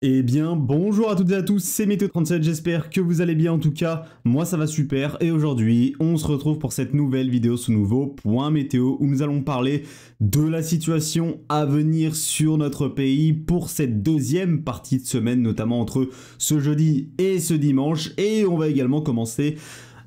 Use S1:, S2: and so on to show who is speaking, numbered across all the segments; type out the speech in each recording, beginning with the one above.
S1: Eh bien, bonjour à toutes et à tous, c'est Météo37, j'espère que vous allez bien en tout cas, moi ça va super, et aujourd'hui, on se retrouve pour cette nouvelle vidéo, ce nouveau point météo, où nous allons parler de la situation à venir sur notre pays pour cette deuxième partie de semaine, notamment entre ce jeudi et ce dimanche, et on va également commencer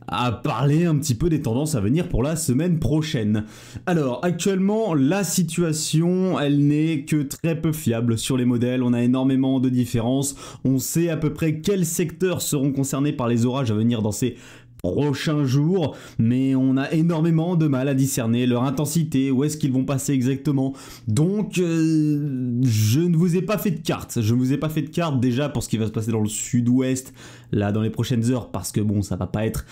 S1: à parler un petit peu des tendances à venir pour la semaine prochaine. Alors, actuellement, la situation, elle n'est que très peu fiable sur les modèles, on a énormément de différences, on sait à peu près quels secteurs seront concernés par les orages à venir dans ces prochains jours, mais on a énormément de mal à discerner leur intensité, où est-ce qu'ils vont passer exactement. Donc, je ne vous ai pas fait de carte. Je ne vous ai pas fait de carte déjà pour ce qui va se passer dans le sud-ouest, là, dans les prochaines heures, parce que bon, ça va pas être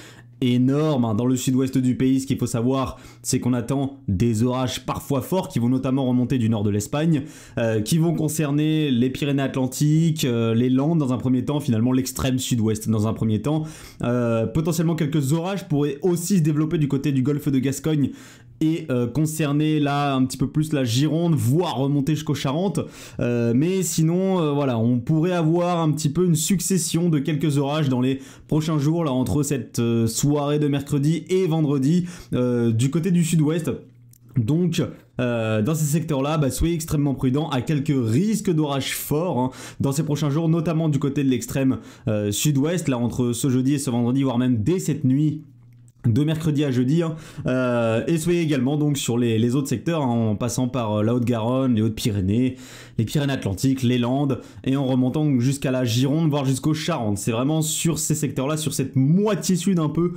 S1: énorme, hein. Dans le sud-ouest du pays, ce qu'il faut savoir, c'est qu'on attend des orages parfois forts qui vont notamment remonter du nord de l'Espagne, qui vont concerner les Pyrénées-Atlantiques, les Landes dans un premier temps, finalement l'extrême sud-ouest dans un premier temps. Potentiellement quelques orages pourraient aussi se développer du côté du golfe de Gascogne et concerner là un petit peu plus la Gironde, voire remonter jusqu'aux Charentes. Mais sinon, voilà, on pourrait avoir un petit peu une succession de quelques orages dans les prochains jours, là, entre cette soirée de mercredi et vendredi, du côté du sud-ouest. Donc, dans ces secteurs-là, soyez extrêmement prudents à quelques risques d'orages forts, hein, dans ces prochains jours, notamment du côté de l'extrême sud-ouest, là, entre ce jeudi et ce vendredi, voire même dès cette nuit, de mercredi à jeudi, hein. Et soyez également donc sur les autres secteurs, hein, en passant par la Haute-Garonne, les Hautes-Pyrénées, les Pyrénées-Atlantiques, les Landes, et en remontant jusqu'à la Gironde, voire jusqu'aux Charentes. C'est vraiment sur ces secteurs-là, sur cette moitié sud un peu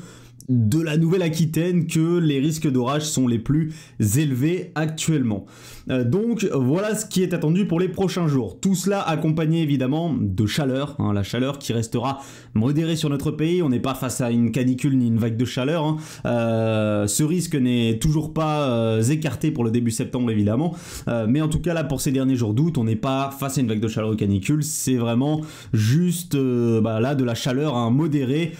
S1: de la Nouvelle-Aquitaine, que les risques d'orage sont les plus élevés actuellement. Donc voilà ce qui est attendu pour les prochains jours. Tout cela accompagné évidemment de chaleur, hein, la chaleur qui restera modérée sur notre pays. On n'est pas face à une canicule ni une vague de chaleur, hein. Ce risque n'est toujours pas écarté pour le début septembre évidemment, mais en tout cas là pour ces derniers jours d'août, on n'est pas face à une vague de chaleur ou canicule, c'est vraiment juste là de la chaleur, hein, modérée,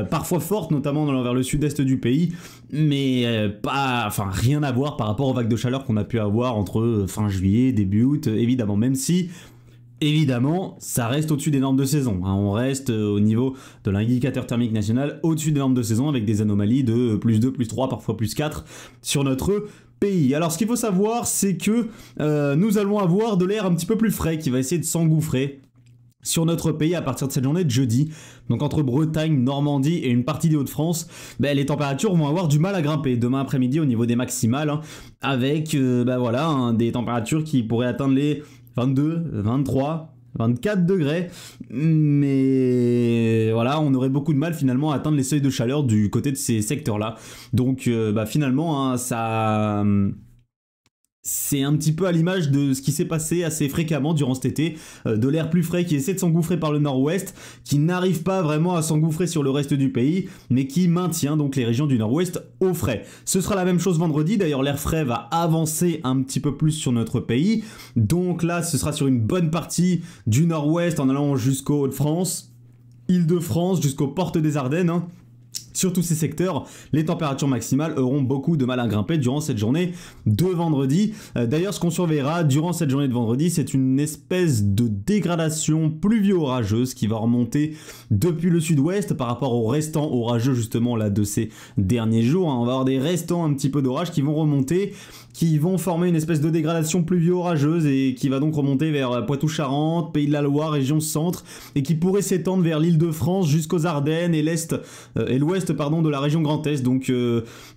S1: parfois forte, notamment vers le sud-est du pays, mais rien à voir par rapport aux vagues de chaleur qu'on a pu avoir entre fin juillet, début août, évidemment, même si évidemment, ça reste au-dessus des normes de saison, hein. On reste au niveau de l'indicateur thermique national au-dessus des normes de saison, avec des anomalies de plus 2, plus 3, parfois plus 4 sur notre pays. Alors ce qu'il faut savoir, c'est que nous allons avoir de l'air un petit peu plus frais qui va essayer de s'engouffrer sur notre pays à partir de cette journée de jeudi. Donc entre Bretagne, Normandie et une partie des Hauts-de-France, les températures vont avoir du mal à grimper demain après-midi au niveau des maximales, hein, avec des températures qui pourraient atteindre les 22, 23, 24 degrés, mais voilà, on aurait beaucoup de mal finalement à atteindre les seuils de chaleur du côté de ces secteurs-là. Donc finalement, hein, ça... C'est un petit peu à l'image de ce qui s'est passé assez fréquemment durant cet été, de l'air plus frais qui essaie de s'engouffrer par le nord-ouest, qui n'arrive pas vraiment à s'engouffrer sur le reste du pays, mais qui maintient donc les régions du nord-ouest au frais. Ce sera la même chose vendredi, d'ailleurs l'air frais va avancer un petit peu plus sur notre pays, donc là ce sera sur une bonne partie du nord-ouest en allant jusqu'aux Hauts-de-France, Île-de-France, jusqu'aux portes des Ardennes, hein. Sur tous ces secteurs, les températures maximales auront beaucoup de mal à grimper durant cette journée de vendredi. D'ailleurs, ce qu'on surveillera durant cette journée de vendredi, c'est une espèce de dégradation pluvio-orageuse qui va remonter depuis le sud-ouest par rapport aux restants orageux justement là de ces derniers jours, hein. On va avoir des restants un petit peu d'orage qui vont remonter, qui vont former une espèce de dégradation pluvio-orageuse et qui va donc remonter vers Poitou-Charentes, Pays de la Loire, région centre, et qui pourrait s'étendre vers l'Île-de-France jusqu'aux Ardennes et l'Est et l'Ouest de la région Grand Est. Donc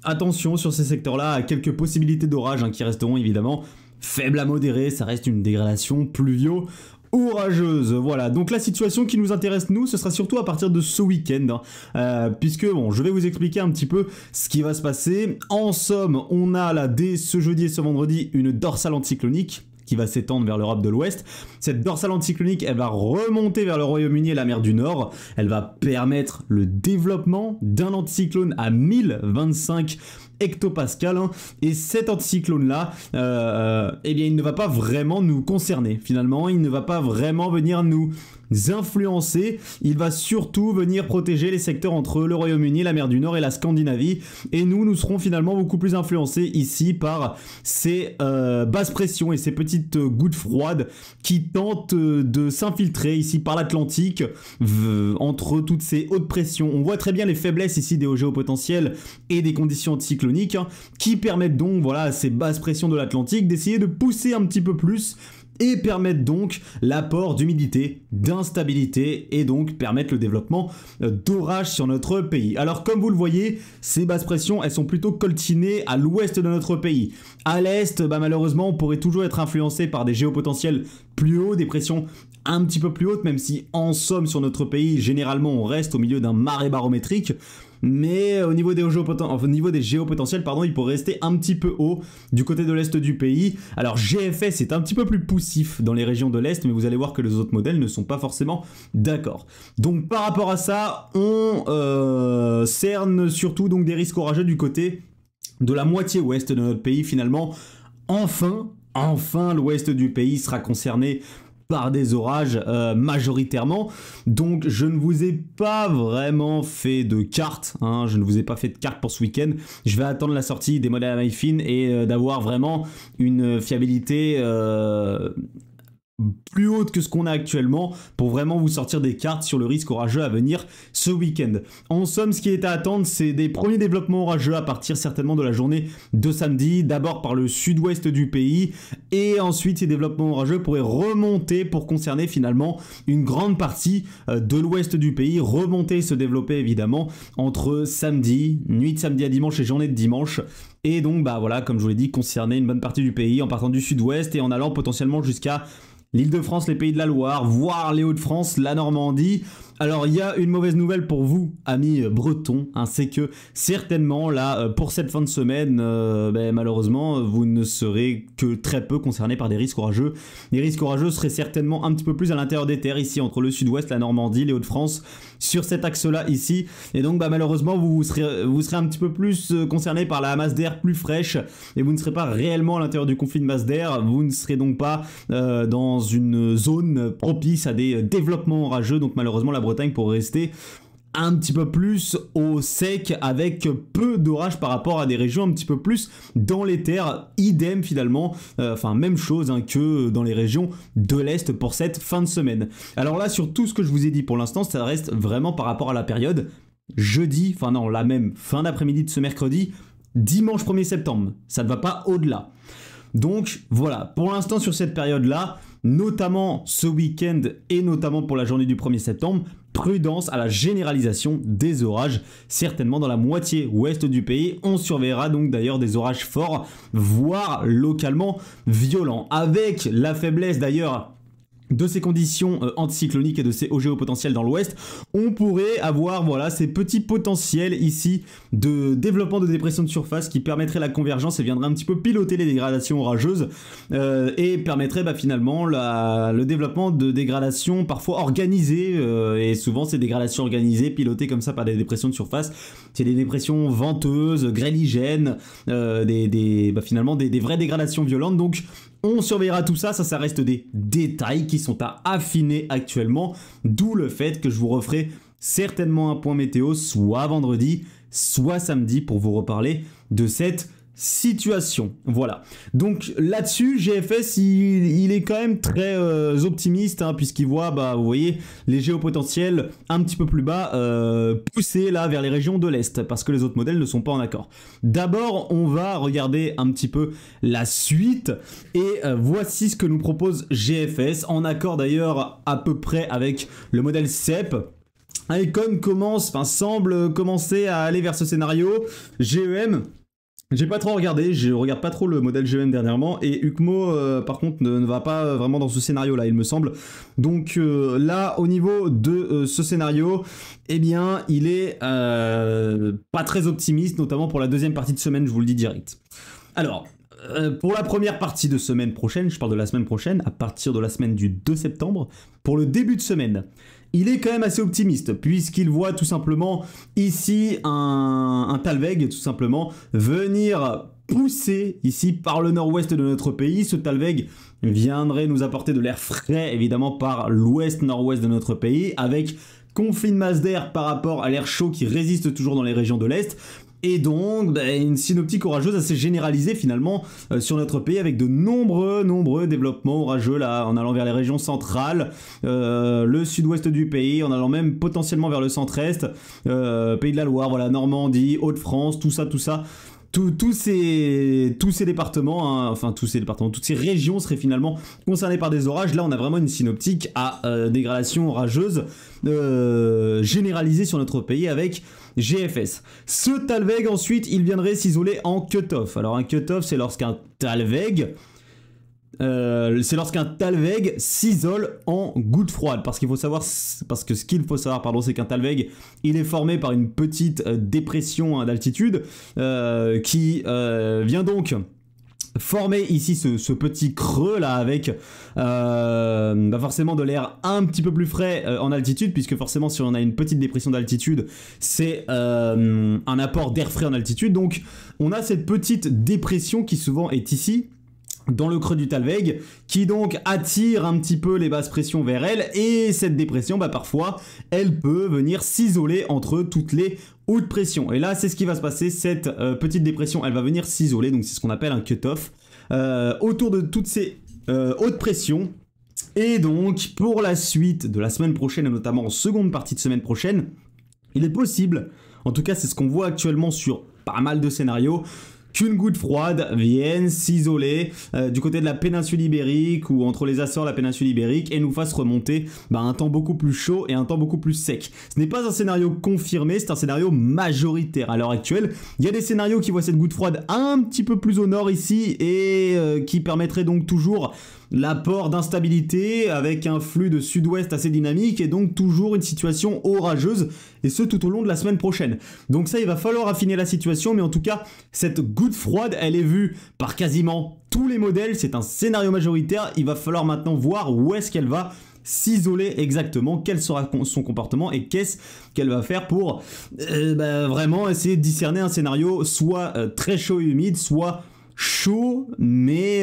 S1: attention sur ces secteurs-là à quelques possibilités d'orage, hein, qui resteront évidemment faibles à modérées. Ça reste une dégradation pluvio-orageuse. Voilà, donc la situation qui nous intéresse nous, ce sera surtout à partir de ce week-end, hein, puisque bon, je vais vous expliquer un petit peu ce qui va se passer. En somme, on a là dès ce jeudi et ce vendredi une dorsale anticyclonique qui va s'étendre vers l'Europe de l'Ouest. Cette dorsale anticyclonique, elle va remonter vers le Royaume-Uni et la mer du Nord. Elle va permettre le développement d'un anticyclone à 1025 hectopascales, hein, et cet anticyclone là, eh bien il ne va pas vraiment nous concerner finalement, il ne va pas vraiment venir nous influencer, il va surtout venir protéger les secteurs entre le Royaume-Uni, la mer du Nord et la Scandinavie, et nous serons finalement beaucoup plus influencés ici par ces basses pressions et ces petites gouttes froides qui tentent de s'infiltrer ici par l'Atlantique entre toutes ces hautes pressions. On voit très bien les faiblesses ici des hauts géopotentiels et des conditions anticycloniques, hein, qui permettent donc voilà, à ces basses pressions de l'Atlantique d'essayer de pousser un petit peu plus et permettent donc l'apport d'humidité, d'instabilité et donc permettre le développement d'orages sur notre pays. Alors comme vous le voyez, ces basses pressions, elles sont plutôt coltinées à l'ouest de notre pays. À l'est, malheureusement, on pourrait toujours être influencé par des géopotentiels plus hauts, des pressions un petit peu plus hautes, même si en somme sur notre pays, généralement on reste au milieu d'un marais barométrique. Mais au niveau des géopotentiels, pardon, il pourrait rester un petit peu haut du côté de l'est du pays. Alors GFS est un petit peu plus poussif dans les régions de l'est, mais vous allez voir que les autres modèles ne sont pas forcément d'accord. Donc par rapport à ça, on cerne surtout donc des risques orageux du côté de la moitié ouest de notre pays finalement. Enfin, l'ouest du pays sera concerné par des orages majoritairement. Donc je ne vous ai pas vraiment fait de carte, hein, je ne vous ai pas fait de carte pour ce week-end. Je vais attendre la sortie des modèles à maille fine et d'avoir vraiment une fiabilité plus haute que ce qu'on a actuellement pour vraiment vous sortir des cartes sur le risque orageux à venir ce week-end. En somme, ce qui est à attendre, c'est des premiers développements orageux à partir certainement de la journée de samedi, d'abord par le sud-ouest du pays, et ensuite ces développements orageux pourraient remonter pour concerner finalement une grande partie de l'ouest du pays, remonter et se développer évidemment entre samedi, nuit de samedi à dimanche et journée de dimanche. Et donc, bah voilà, comme je vous l'ai dit, concerner une bonne partie du pays en partant du sud-ouest et en allant potentiellement jusqu'à l'Île-de-France, les Pays de la Loire, voire les Hauts-de-France, la Normandie. Alors il y a une mauvaise nouvelle pour vous, amis bretons, hein, c'est que certainement là, pour cette fin de semaine, malheureusement, vous ne serez que très peu concernés par des risques orageux. Les risques orageux seraient certainement un petit peu plus à l'intérieur des terres ici, entre le sud-ouest, la Normandie, les Hauts-de-France, sur cet axe-là ici. Et donc malheureusement, vous serez un petit peu plus concernés par la masse d'air plus fraîche, et vous ne serez pas réellement à l'intérieur du conflit de masse d'air, vous ne serez donc pas dans une zone propice à des développements orageux, donc malheureusement la Bretagne pourrait rester un petit peu plus au sec avec peu d'orage par rapport à des régions un petit peu plus dans les terres, idem finalement, même chose hein, que dans les régions de l'Est pour cette fin de semaine. Alors là sur tout ce que je vous ai dit pour l'instant, ça reste vraiment par rapport à la période jeudi, la même fin d'après-midi de ce mercredi, dimanche 1er septembre, ça ne va pas au-delà. Donc voilà, pour l'instant sur cette période-là, notamment ce week-end et notamment pour la journée du 1er septembre, prudence à la généralisation des orages, certainement dans la moitié ouest du pays. On surveillera donc d'ailleurs des orages forts, voire localement violents, avec la faiblesse d'ailleurs de ces conditions anticycloniques et de ces hauts géopotentiels dans l'ouest, on pourrait avoir ces petits potentiels ici de développement de dépression de surface qui permettrait la convergence et viendrait un petit peu piloter les dégradations orageuses et permettrait finalement le développement de dégradations parfois organisées et souvent ces dégradations organisées pilotées comme ça par des dépressions de surface, c'est des dépressions venteuses, grêligènes, finalement des vraies dégradations violentes. Donc on surveillera tout ça, ça reste des détails qui sont à affiner actuellement, d'où le fait que je vous referai certainement un point météo soit vendredi, soit samedi pour vous reparler de cette situation. Voilà. Donc là-dessus, GFS, il est quand même très optimiste, hein, puisqu'il voit, vous voyez, les géopotentiels un petit peu plus bas pousser là vers les régions de l'Est, parce que les autres modèles ne sont pas en accord. D'abord, on va regarder un petit peu la suite, et voici ce que nous propose GFS, en accord d'ailleurs à peu près avec le modèle CEP. Icon semble commencer à aller vers ce scénario. GEM, j'ai pas trop regardé, je regarde pas trop le modèle GEM dernièrement, et UCMO par contre ne va pas vraiment dans ce scénario là il me semble. Donc là au niveau de ce scénario, eh bien il est pas très optimiste, notamment pour la deuxième partie de semaine, je vous le dis direct. Alors pour la première partie de semaine prochaine, je parle de la semaine prochaine, à partir de la semaine du 2 septembre, pour le début de semaine, il est quand même assez optimiste, puisqu'il voit tout simplement ici un Talveg, tout simplement, venir pousser ici par le nord-ouest de notre pays. Ce Talveg viendrait nous apporter de l'air frais, évidemment, par l'ouest-nord-ouest de notre pays, avec conflit de masse d'air par rapport à l'air chaud qui résiste toujours dans les régions de l'Est. Et donc, une synoptique orageuse assez généralisée finalement sur notre pays, avec de nombreux développements orageux là, en allant vers les régions centrales, le sud-ouest du pays, en allant même potentiellement vers le centre-est, Pays de la Loire, voilà, Normandie, Hauts-de-France, tout ça. Tous ces départements, hein, enfin tous ces départements, toutes ces régions seraient finalement concernées par des orages. Là, on a vraiment une synoptique à dégradation orageuse généralisée sur notre pays avec GFS. Ce Talveg, ensuite, il viendrait s'isoler en cut-off. Alors un cut-off, c'est lorsqu'un Talveg s'isole en goutte froide, parce qu'il faut savoir, pardon, c'est qu'un Talveg, il est formé par une petite dépression d'altitude qui vient donc former ici ce petit creux là avec forcément de l'air un petit peu plus frais en altitude, puisque forcément si on a une petite dépression d'altitude, c'est un apport d'air frais en altitude. Donc on a cette petite dépression qui souvent est ici dans le creux du Talveg, qui donc attire un petit peu les basses pressions vers elle, et cette dépression, parfois, elle peut venir s'isoler entre toutes les hautes pressions. Et là, c'est ce qui va se passer, cette petite dépression, elle va venir s'isoler, donc c'est ce qu'on appelle un cut-off, autour de toutes ces hautes pressions. Et donc, pour la suite de la semaine prochaine, et notamment en seconde partie de semaine prochaine, il est possible, en tout cas c'est ce qu'on voit actuellement sur pas mal de scénarios, qu'une goutte froide vienne s'isoler du côté de la péninsule ibérique ou entre les Açores et la péninsule ibérique et nous fasse remonter un temps beaucoup plus chaud et un temps beaucoup plus sec. Ce n'est pas un scénario confirmé, c'est un scénario majoritaire à l'heure actuelle. Il y a des scénarios qui voient cette goutte froide un petit peu plus au nord ici et qui permettraient donc toujours l'apport d'instabilité avec un flux de sud-ouest assez dynamique et donc toujours une situation orageuse, et ce tout au long de la semaine prochaine. Donc ça, il va falloir affiner la situation, mais en tout cas, cette goutte froide, elle est vue par quasiment tous les modèles, c'est un scénario majoritaire. Il va falloir maintenant voir où est-ce qu'elle va s'isoler exactement, quel sera son comportement et qu'est-ce qu'elle va faire pour vraiment essayer de discerner un scénario soit très chaud et humide, soit chaud mais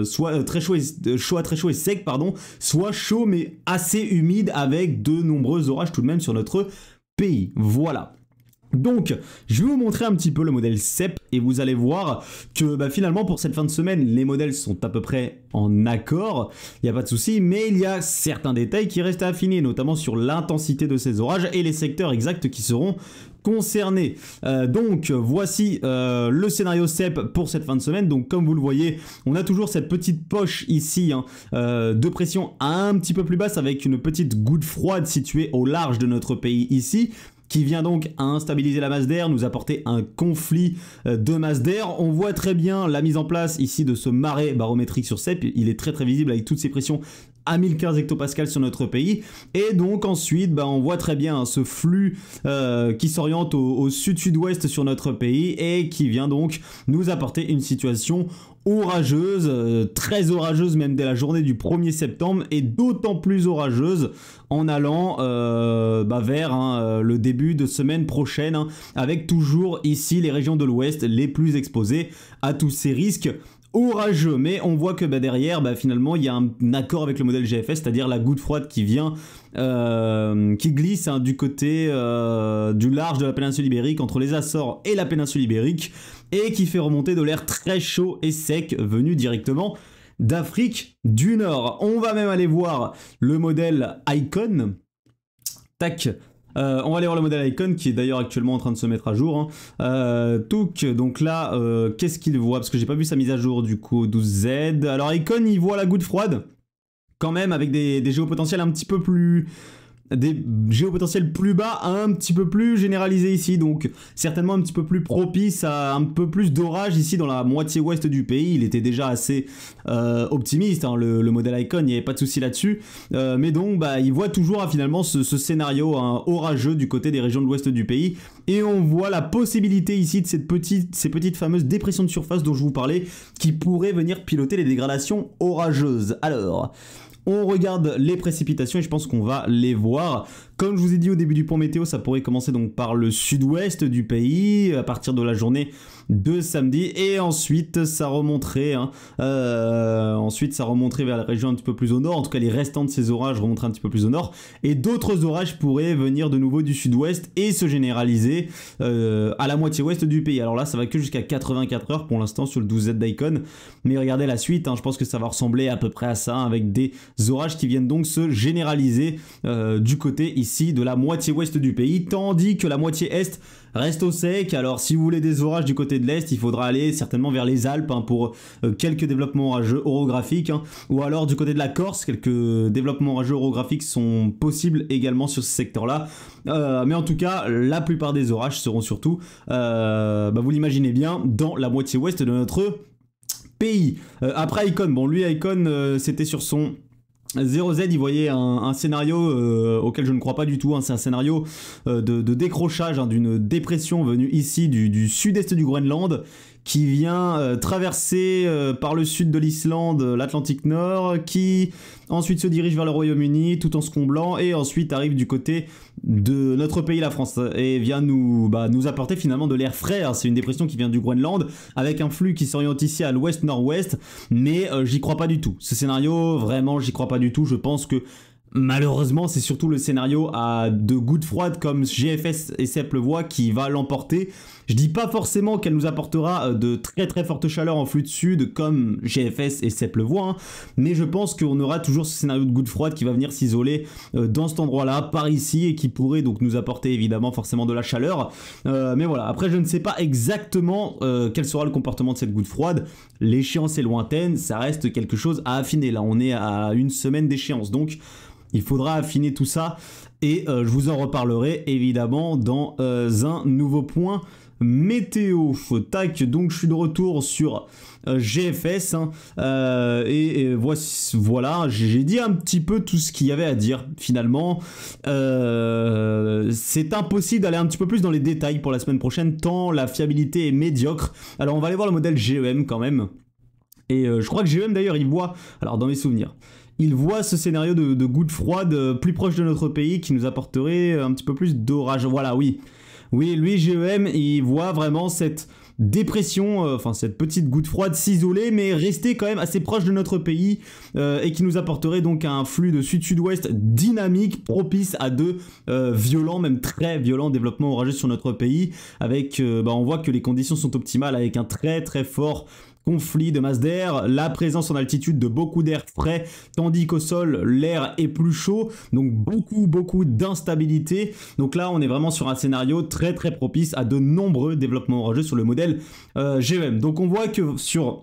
S1: soit très chaud et sec, pardon, soit chaud mais assez humide avec de nombreux orages tout de même sur notre pays. Voilà. Donc, je vais vous montrer un petit peu le modèle CEP et vous allez voir que finalement pour cette fin de semaine, les modèles sont à peu près en accord, il n'y a pas de souci, mais il y a certains détails qui restent à affiner, notamment sur l'intensité de ces orages et les secteurs exacts qui seront concernés. Donc voici le scénario CEP pour cette fin de semaine. Donc comme vous le voyez, on a toujours cette petite poche ici de pression un petit peu plus basse avec une petite goutte froide située au large de notre pays ici, qui vient donc à instabiliser la masse d'air, nous apporter un conflit de masse d'air. On voit très bien la mise en place ici de ce marais barométrique sur CEP, il est très visible avec toutes ces pressions à 1015 hectopascales sur notre pays, et donc ensuite on voit très bien ce flux qui s'oriente au sud-sud-ouest sur notre pays et qui vient donc nous apporter une situation orageuse, très orageuse même dès la journée du 1er septembre, et d'autant plus orageuse en allant vers le début de semaine prochaine, avec toujours ici les régions de l'ouest les plus exposées à tous ces risques orageux. Mais on voit que derrière, finalement, il y a un accord avec le modèle GFS, c'est-à-dire la goutte froide qui vient, qui glisse du côté du large de la péninsule ibérique, entre les Açores et la péninsule ibérique, et qui fait remonter de l'air très chaud et sec venu directement d'Afrique du Nord. On va même aller voir le modèle Icon. Tac. On va aller voir le modèle Icon qui est d'ailleurs actuellement en train de se mettre à jour. Donc là, qu'est-ce qu'il voit? Parce que j'ai pas vu sa mise à jour du coup, 12Z. Alors Icon, il voit la goutte froide, quand même, avec des géopotentiels un petit peu plus des géopotentiels plus bas un petit peu plus généralisés ici, donc certainement un petit peu plus propice à un peu plus d'orage ici dans la moitié ouest du pays. Il était déjà assez optimiste, hein, le modèle Icon, il n'y avait pas de souci là-dessus, mais donc bah, il voit toujours finalement ce scénario orageux du côté des régions de l'ouest du pays, et on voit la possibilité ici de ces petites fameuses dépressions de surface dont je vous parlais, qui pourraient venir piloter les dégradations orageuses. Alors, on regarde les précipitations et je pense qu'on va les voir. Comme je vous ai dit au début du point météo, ça pourrait commencer donc par le sud-ouest du pays à partir de la journée de samedi, et ensuite ça remonterait vers la région un petit peu plus au nord. En tout cas, les restants de ces orages remonteraient un petit peu plus au nord, et d'autres orages pourraient venir de nouveau du sud-ouest et se généraliser à la moitié ouest du pays. Alors là, ça va que jusqu'à 84 heures pour l'instant sur le 12Z d'Icon, mais regardez la suite, hein, je pense que ça va ressembler à peu près à ça, hein, avec des orages qui viennent donc se généraliser du côté ici de la moitié ouest du pays, tandis que la moitié est reste au sec. Alors si vous voulez des orages du côté de l'est, il faudra aller certainement vers les Alpes, hein, pour quelques développements orageux orographiques, hein, ou alors du côté de la Corse, quelques développements orageux orographiques sont possibles également sur ce secteur-là. Mais en tout cas, la plupart des orages seront surtout, vous l'imaginez bien, dans la moitié ouest de notre pays. Après Icon, bon lui Icon c'était sur son 0Z, il voyait un scénario auquel je ne crois pas du tout, hein. C'est un scénario de décrochage, hein, d'une dépression venue ici du sud-est du Groenland, qui vient traverser par le sud de l'Islande l'Atlantique Nord, qui ensuite se dirige vers le Royaume-Uni tout en se comblant, et ensuite arrive du côté de notre pays, la France, et vient nous apporter finalement de l'air frais, hein. C'est une dépression qui vient du Groenland, avec un flux qui s'oriente ici à l'ouest-nord-ouest, mais j'y crois pas du tout. Ce scénario, vraiment, j'y crois pas du tout. Je pense que malheureusement, c'est surtout le scénario de gouttes froides comme GFS et CEP le voient qui va l'emporter. Je dis pas forcément qu'elle nous apportera de très très fortes chaleurs en flux de sud comme GFS et CEP le voient, hein, mais je pense qu'on aura toujours ce scénario de gouttes froides qui va venir s'isoler dans cet endroit-là, par ici, et qui pourrait donc nous apporter évidemment forcément de la chaleur. Mais voilà, après je ne sais pas exactement quel sera le comportement de cette goutte froide. L'échéance est lointaine, ça reste quelque chose à affiner. Là, on est à une semaine d'échéance, donc il faudra affiner tout ça, et je vous en reparlerai évidemment dans un nouveau point météo. Tac, donc je suis de retour sur GFS, hein, et voilà, j'ai dit un petit peu tout ce qu'il y avait à dire finalement. C'est impossible d'aller un petit peu plus dans les détails pour la semaine prochaine, tant la fiabilité est médiocre. Alors on va aller voir le modèle GEM quand même, et je crois que GEM d'ailleurs il voit, alors dans mes souvenirs, il voit ce scénario de gouttes froides plus proche de notre pays qui nous apporterait un petit peu plus d'orage. Voilà, oui. Oui, lui, GEM, il voit vraiment cette dépression, cette petite goutte froide s'isoler, mais rester quand même assez proche de notre pays, et qui nous apporterait donc un flux de sud-sud-ouest dynamique, propice à de violents, même très violents développements orageux sur notre pays, avec, on voit que les conditions sont optimales, avec un très très fort conflit de masse d'air, la présence en altitude de beaucoup d'air frais, tandis qu'au sol, l'air est plus chaud, donc beaucoup d'instabilité. Donc là, on est vraiment sur un scénario très très propice à de nombreux développements orageux sur le modèle GEM. Donc on voit que sur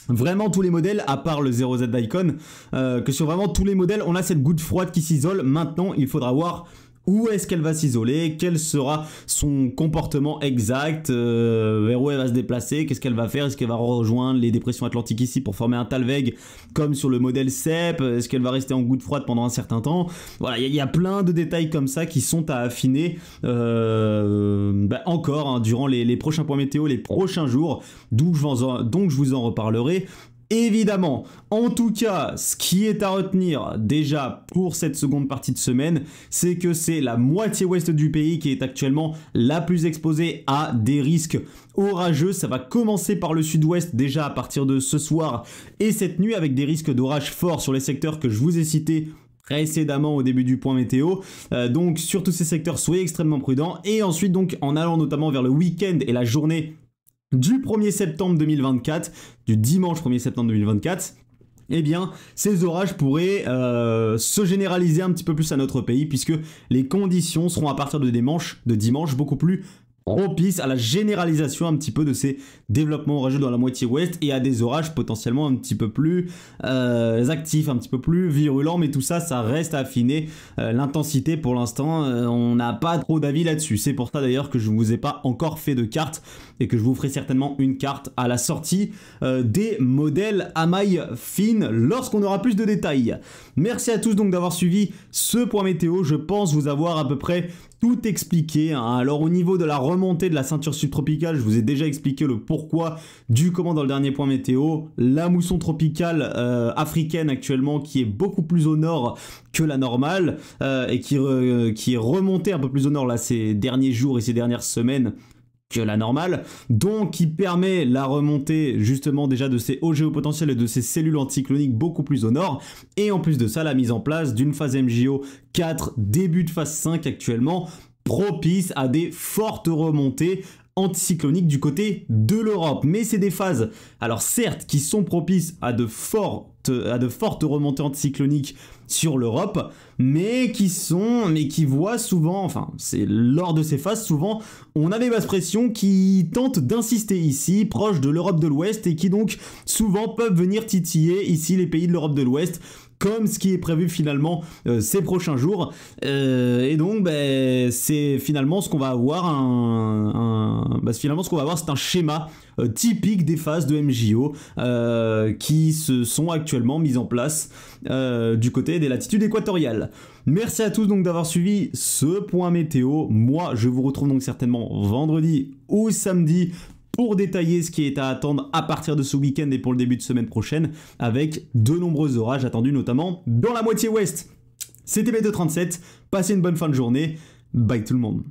S1: vraiment tous les modèles, à part le 0Z d'Icon, que sur vraiment tous les modèles, on a cette goutte froide qui s'isole. Maintenant, il faudra voir où est-ce qu'elle va s'isoler, quel sera son comportement exact, vers où elle va se déplacer, qu'est-ce qu'elle va faire, est-ce qu'elle va rejoindre les dépressions atlantiques ici pour former un Talweg comme sur le modèle CEP, est-ce qu'elle va rester en goutte froide pendant un certain temps. Voilà, il y a plein de détails comme ça qui sont à affiner encore, hein, durant les prochains points météo, les prochains jours, donc je vous en reparlerai. Évidemment, en tout cas, ce qui est à retenir déjà pour cette seconde partie de semaine, c'est que c'est la moitié ouest du pays qui est actuellement la plus exposée à des risques orageux. Ça va commencer par le sud-ouest déjà à partir de ce soir et cette nuit, avec des risques d'orage forts sur les secteurs que je vous ai cités précédemment au début du point météo. Donc sur tous ces secteurs, soyez extrêmement prudents. Et ensuite, donc en allant notamment vers le week-end et la journée du 1er septembre 2024, du dimanche 1er septembre 2024, eh bien, ces orages pourraient se généraliser un petit peu plus à notre pays, puisque les conditions seront à partir de dimanche beaucoup plus propice à la généralisation un petit peu de ces développements orageux dans la moitié ouest et à des orages potentiellement un petit peu plus actifs, un petit peu plus virulents, mais tout ça, ça reste à affiner. L'intensité pour l'instant, on n'a pas trop d'avis là-dessus. C'est pour ça d'ailleurs que je ne vous ai pas encore fait de carte et que je vous ferai certainement une carte à la sortie des modèles à maille fine lorsqu'on aura plus de détails. Merci à tous donc d'avoir suivi ce point météo. Je pense vous avoir à peu près tout expliqué, hein. Alors au niveau de la remontée de la ceinture subtropicale, je vous ai déjà expliqué le pourquoi du comment dans le dernier point météo. La mousson tropicale africaine actuellement qui est beaucoup plus au nord que la normale et qui est remontée un peu plus au nord là ces derniers jours et ces dernières semaines que la normale, donc qui permet la remontée justement déjà de ces hauts géopotentiels et de ces cellules anticycloniques beaucoup plus au nord, et en plus de ça la mise en place d'une phase MJO 4, début de phase 5 actuellement, propice à des fortes remontées anticycloniques du côté de l'Europe. Mais c'est des phases, alors certes, qui sont propices à de fortes remontées anticycloniques sur l'Europe, mais qui voient souvent, enfin c'est lors de ces phases souvent, on a des basses pressions qui tentent d'insister ici, proches de l'Europe de l'Ouest, et qui donc souvent peuvent venir titiller ici les pays de l'Europe de l'Ouest, comme ce qui est prévu finalement ces prochains jours. Et donc c'est finalement ce qu'on va avoir c'est un schéma typique des phases de MJO qui se sont actuellement mises en place du côté des latitudes équatoriales. Merci à tous donc d'avoir suivi ce point météo. Moi je vous retrouve donc certainement vendredi ou samedi pour détailler ce qui est à attendre à partir de ce week-end et pour le début de semaine prochaine, avec de nombreux orages attendus notamment dans la moitié ouest. C'était Météo 37, passez une bonne fin de journée, bye tout le monde.